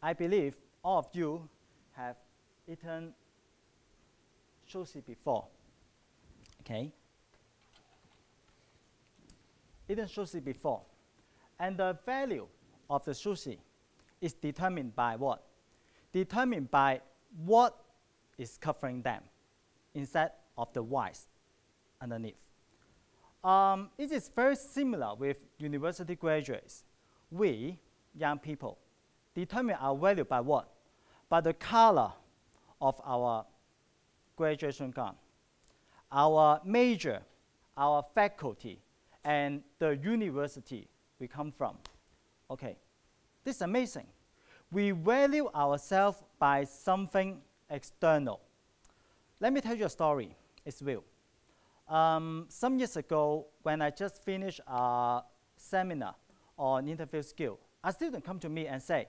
I believe all of you have eaten sushi before. Okay? Eaten sushi before. And the value of the sushi is determined by what? Determined by what is covering them instead of the whites underneath. It is very similar with university graduates. We, young people, determine our value by what? By the color of our graduation gown, our major, our faculty, and the university we come from. Okay, this is amazing. We value ourselves by something external. Let me tell you a story. It's real. Some years ago, when I just finished a seminar on interview skill, a student come to me and say,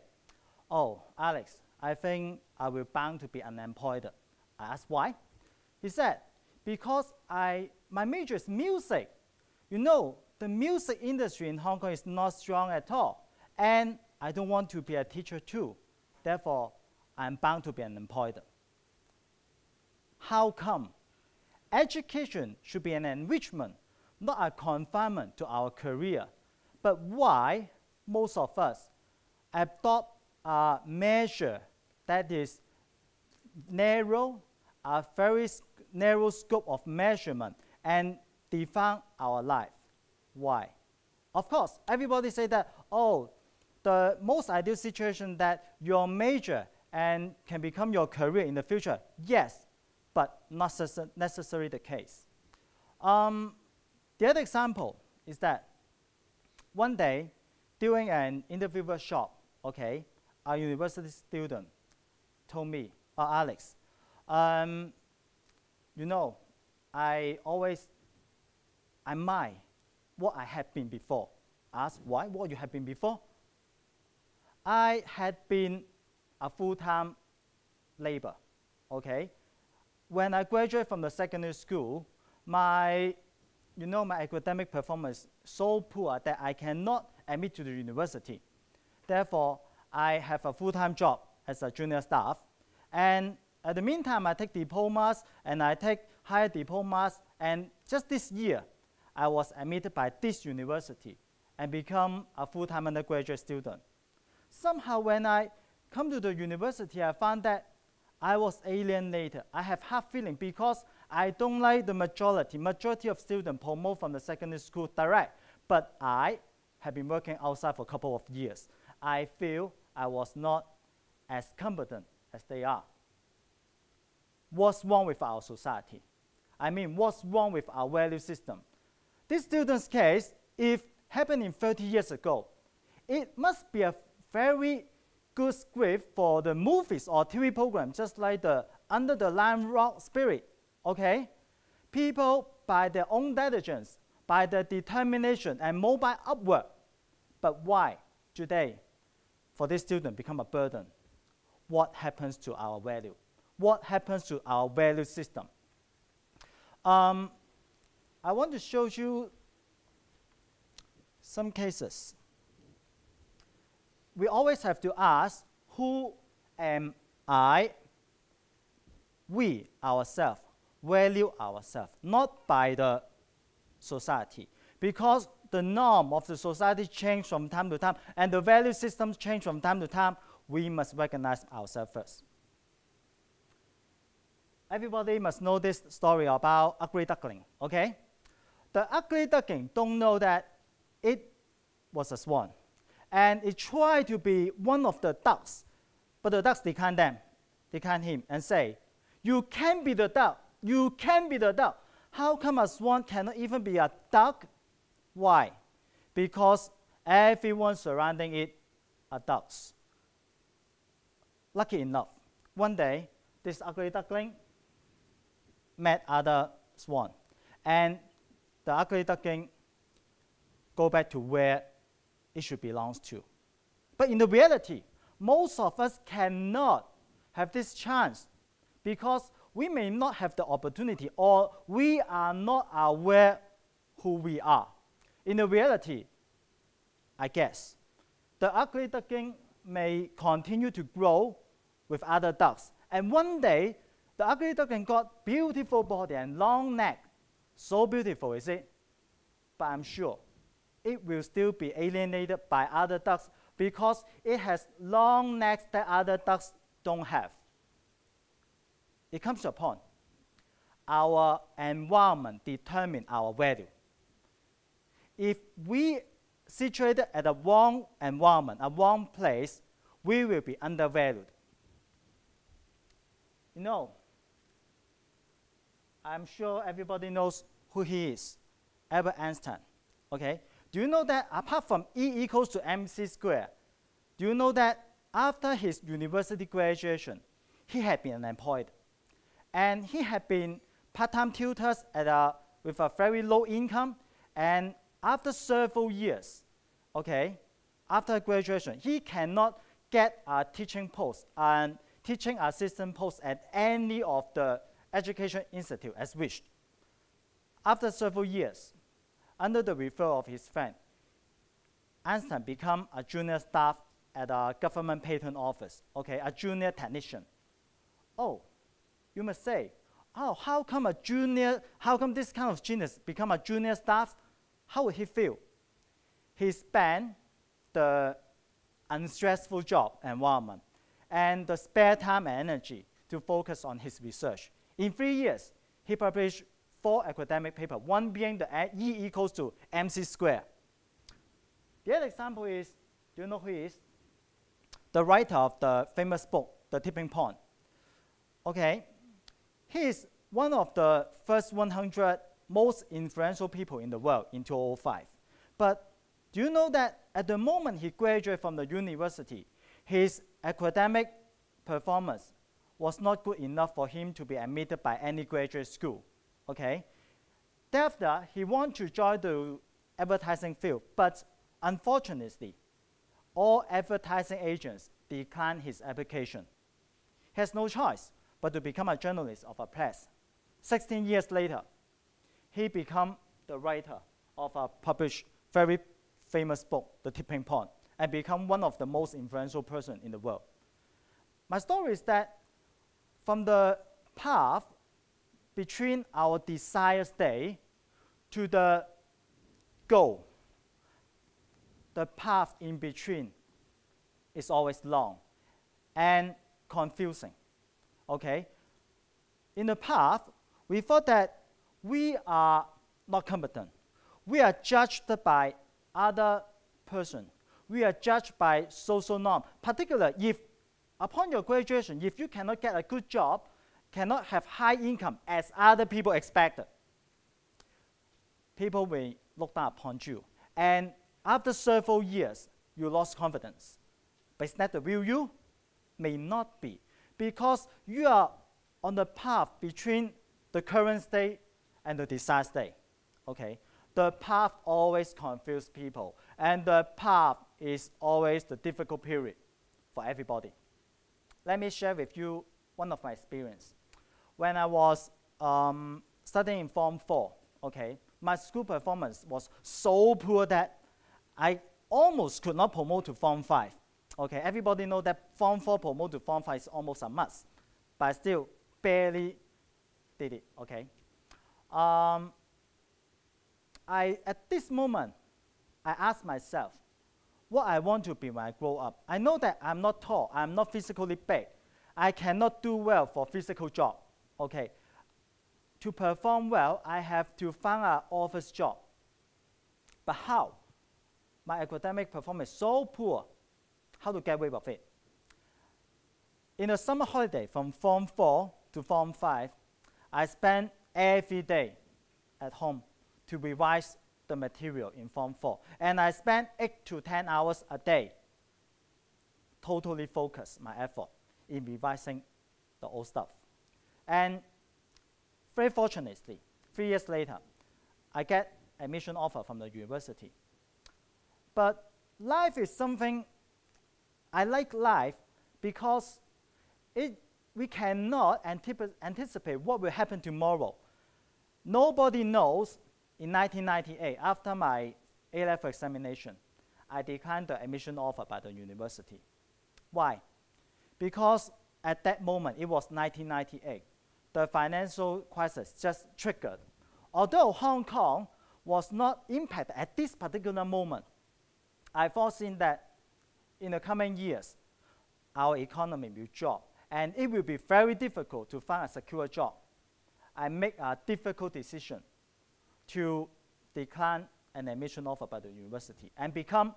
"Oh, Alex, I think I will bound to be unemployed." I asked why. He said, "Because my major is music. You know, the music industry in Hong Kong is not strong at all, and I don't want to be a teacher too. Therefore, I'm bound to be unemployed." How come? Education should be an enrichment, not a confinement to our career. But why most of us adopt a measure that is narrow, a very narrow scope of measurement, and define our life? Why? Of course, everybody say that, oh, the most ideal situation that your major and can become your career in the future. Yes, but not necessarily the case. The other example is that one day during an interview workshop, okay, a university student told me, "Oh, Alex, you know, I mind what I had been before." I asked, "Why? What you have been before?" I had been a full-time labor, okay? When I graduated from the secondary school, my academic performance is so poor that I cannot admit to the university. Therefore, I have a full-time job as a junior staff. And at the meantime, I take diplomas and I take higher diplomas. And just this year, I was admitted by this university and become a full-time undergraduate student. Somehow, when I come to the university, I found that I was alienated. I have hard feeling because I don't like the majority. Majority of students promote from the secondary school direct, but I have been working outside for a couple of years. I feel I was not as competent as they are. What's wrong with our society? I mean, what's wrong with our value system? This student's case, if happening 30 years ago, it must be a very good script for the movies or TV program, just like the Under the Lime Rock Spirit, okay? People, by their own diligence, by their determination and mobile upward. But why today, for this student, become a burden? What happens to our value? What happens to our value system? I want to show you some cases. We always have to ask, who am I? We ourselves value ourselves, not by the society. Because the norm of the society changes from time to time, and the value systems change from time to time, we must recognize ourselves first. Everybody must know this story about ugly duckling, okay? The ugly duckling don't know that it was a swan. And it tried to be one of the ducks, but the ducks declined him and say, "You can be the duck, you can be the duck. How come a swan cannot even be a duck?" Why? Because everyone surrounding it are ducks. Lucky enough, one day, this ugly duckling met other swan, and the ugly duckling go back to where it should belong to. But in the reality, most of us cannot have this chance because we may not have the opportunity or we are not aware who we are. In the reality, I guess, the ugly duckling may continue to grow with other ducks. And one day, the ugly duckling got beautiful body and long neck. So beautiful, is it? But I'm sure it will still be alienated by other ducks because it has long necks that other ducks don't have. It comes to a point. Our environment determines our value. If we situated at a wrong environment, a wrong place, we will be undervalued. You know, I'm sure everybody knows who he is, Albert Einstein. Okay? Do you know that apart from E equals to mc squared, do you know that after his university graduation, he had been unemployed, and he had been part-time tutors with a very low income, and after several years, okay, after graduation, he cannot get a teaching post and teaching assistant post at any of the education institute as wished. After several years, under the referral of his friend, Einstein became a junior staff at a government patent office, okay, a junior technician. Oh, you must say, oh, how come this kind of genius become a junior staff? How would he feel? He spent the unstressful job environment and the spare time and energy to focus on his research. In 3 years, he published 4 academic papers, one being the E equals to mc squared. The other example is, do you know who he is? The writer of the famous book, The Tipping Point. Okay, he is one of the first 100 most influential people in the world in 2005. But do you know that at the moment he graduated from the university, his academic performance was not good enough for him to be admitted by any graduate school, okay? Thereafter, he wanted to join the advertising field, but unfortunately, all advertising agents declined his application. He has no choice but to become a journalist of a press. 16 years later, he became the writer of a published, very famous book, The Tipping Point, and become one of the most influential persons in the world. My story is that from the path between our desired state to the goal, the path in between is always long and confusing. Okay? In the past, we thought that we are not competent. We are judged by other persons. We are judged by social norm. Particularly if upon your graduation, if you cannot get a good job, cannot have high income as other people expected, people will look down upon you. And after several years, you lost confidence. But is that the real you? May not be, because you are on the path between the current state and the desired state. Okay? The path always confuses people, and the path is always the difficult period for everybody. Let me share with you one of my experience. When I was studying in Form 4, okay, my school performance was so poor that I almost could not promote to Form 5. Okay, everybody knows that Form 4 promote to Form 5 is almost a must, but I still barely did it, okay? At this moment, I ask myself, what I want to be when I grow up. I know that I'm not tall, I'm not physically big. I cannot do well for physical job, okay? To perform well, I have to find an office job. But how? My academic performance is so poor. How to get rid of it? In the summer holiday from Form 4 to Form 5, I spent every day at home to revise the material in Form 4. And I spent 8 to 10 hours a day, totally focused my effort in revising the old stuff. And very fortunately, 3 years later, I get admission offer from the university. But life is something, I like life because we cannot anticipate what will happen tomorrow. Nobody knows. In 1998, after my A-level examination, I declined the admission offer by the university. Why? Because at that moment, it was 1998, the financial crisis just triggered. Although Hong Kong was not impacted at this particular moment, I foreseen that in the coming years, our economy will drop, and it will be very difficult to find a secure job. I make a difficult decision to decline an admission offer by the university and become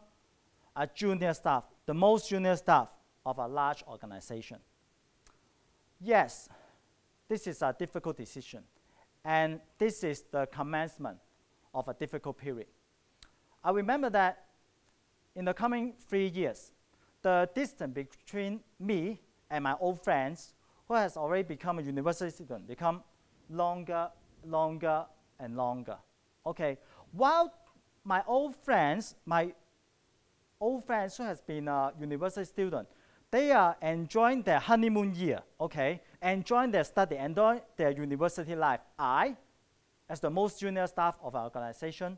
a junior staff, the most junior staff of a large organization. Yes, this is a difficult decision, and this is the commencement of a difficult period. I remember that in the coming 3 years, the distance between me and my old friends, who has already become a university student, become longer, longer, and longer. Okay, while my old friends who has been a university student, they are enjoying their honeymoon year, okay, enjoying their study, enjoying their university life. I, as the most junior staff of our organization,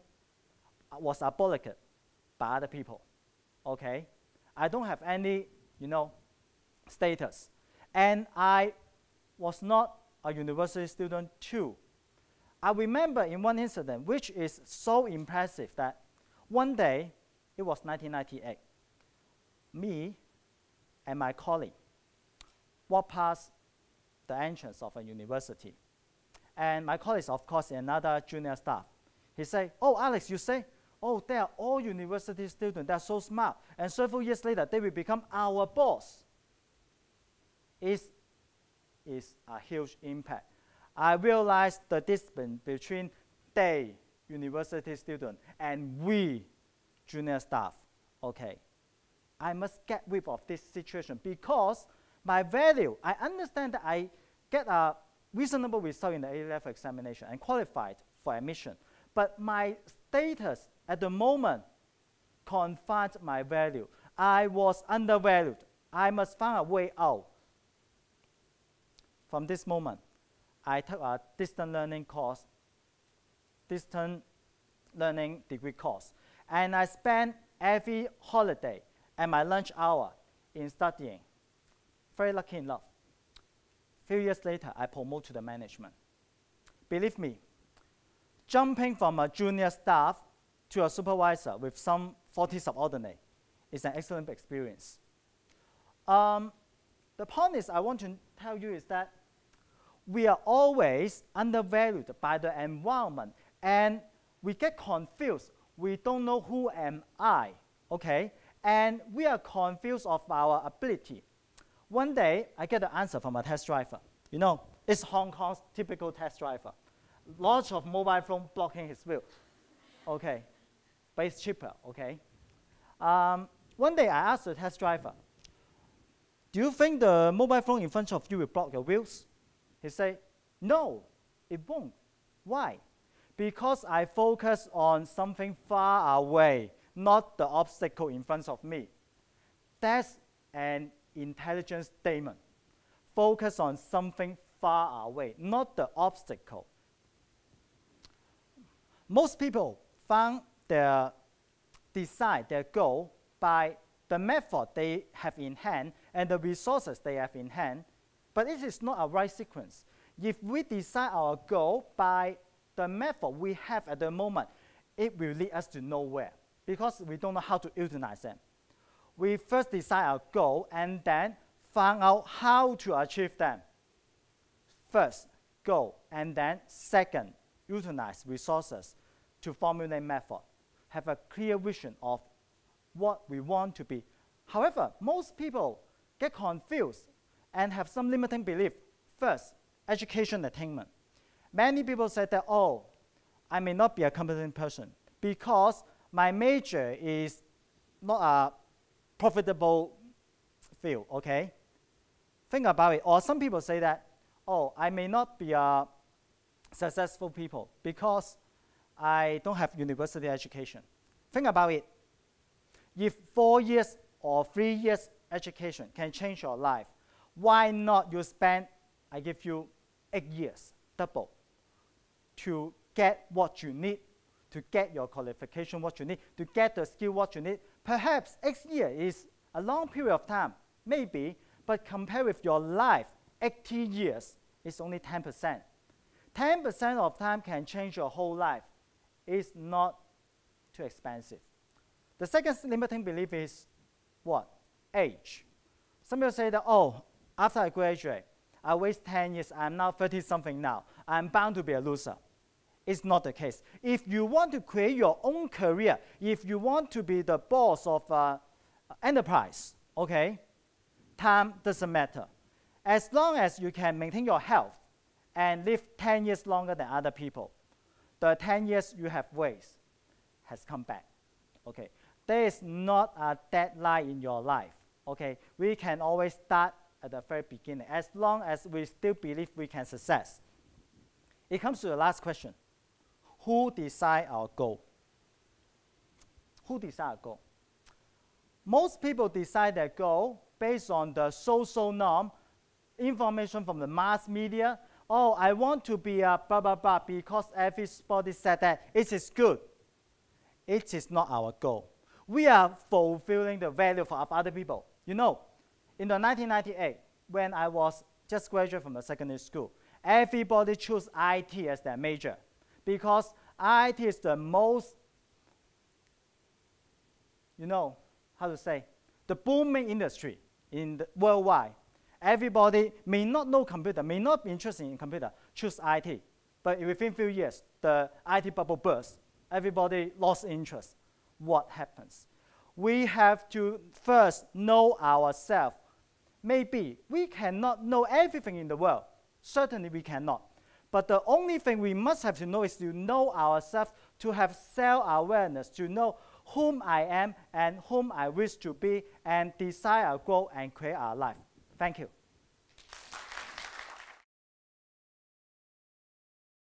was abolished by other people, okay. I don't have any, status, and I was not a university student too. I remember in one incident, which is so impressive, that one day, it was 1998, me and my colleague walked past the entrance of a university. And my colleague, of course, another junior staff. He said, "Oh, Alex, you say, oh, they are all university students, they are so smart, and several years later, they will become our boss." It is a huge impact. I realized the distance between they, university students, and we, junior staff. Okay, I must get rid of this situation because my value, I understand that I get a reasonable result in the A-level examination and qualified for admission, but my status at the moment confined my value. I was undervalued. I must find a way out. From this moment, I took a distance learning degree course, and I spent every holiday and my lunch hour in studying. Very lucky enough. A few years later, I promoted to the management. Believe me, jumping from a junior staff to a supervisor with some 40 subordinates is an excellent experience. The point is I want to tell you is that we are always undervalued by the environment, and we get confused. We don't know who am I, okay? And we are confused of our ability. One day, I get an answer from a test driver. It's Hong Kong's typical test driver. Lots of mobile phone blocking his wheel. Okay, but it's cheaper, okay? One day, I asked the test driver, "Do you think the mobile phone in front of you will block your wheels?" He said, "No, it won't." Why? Because I focus on something far away, not the obstacle in front of me. That's an intelligent statement. Focus on something far away, not the obstacle. Most people found their design, their goal, by the method they have in hand and the resources they have in hand, but it is not a right sequence. If we design our goal by the method we have at the moment, it will lead us to nowhere because we don't know how to utilize them. We first decide our goal and then find out how to achieve them. First, goal, and then second, utilize resources to formulate method. Have a clear vision of what we want to be. However, most people get confused and have some limiting belief. First, education attainment. Many people say that, "Oh, I may not be a competent person because my major is not a profitable field," okay? Think about it. Or some people say that, "Oh, I may not be a successful people because I don't have university education." Think about it. If 4 years or 3 years education can change your life, why not you spend, I give you 8 years, double, to get what you need, to get your qualification what you need, to get the skill what you need. Perhaps 8 years is a long period of time. maybe, but compared with your life, 80 years is only 10%. 10% of time can change your whole life. It's not too expensive. The second limiting belief is what? Age. Some people say that, oh, after I graduate, I waste 10 years, I'm now 30-something now. I'm bound to be a loser. It's not the case. If you want to create your own career, if you want to be the boss of an enterprise, okay, time doesn't matter. As long as you can maintain your health and live 10 years longer than other people, the 10 years you have wasted has come back. Okay, there is not a deadline in your life. Okay, we can always start at the very beginning, as long as we still believe we can success. It comes to the last question. Who decide our goal? Who decide our goal? Most people decide their goal based on the social norm, information from the mass media. Oh, I want to be a blah, blah, blah, because everybody said that it is good. It is not our goal. We are fulfilling the value of other people. You know, in the 1998, when I was just graduated from the secondary school, everybody chose IT as their major because IT is the most, you know, how to say, the booming industry in the worldwide. Everybody may not know computer, may not be interested in computer, choose IT. But within a few years, the IT bubble burst. Everybody lost interest. What happens? We have to first know ourselves. Maybe we cannot know everything in the world. Certainly we cannot. But the only thing we must have to know is to know ourselves, to have self-awareness, to know whom I am and whom I wish to be, and decide our goal and create our life. Thank you.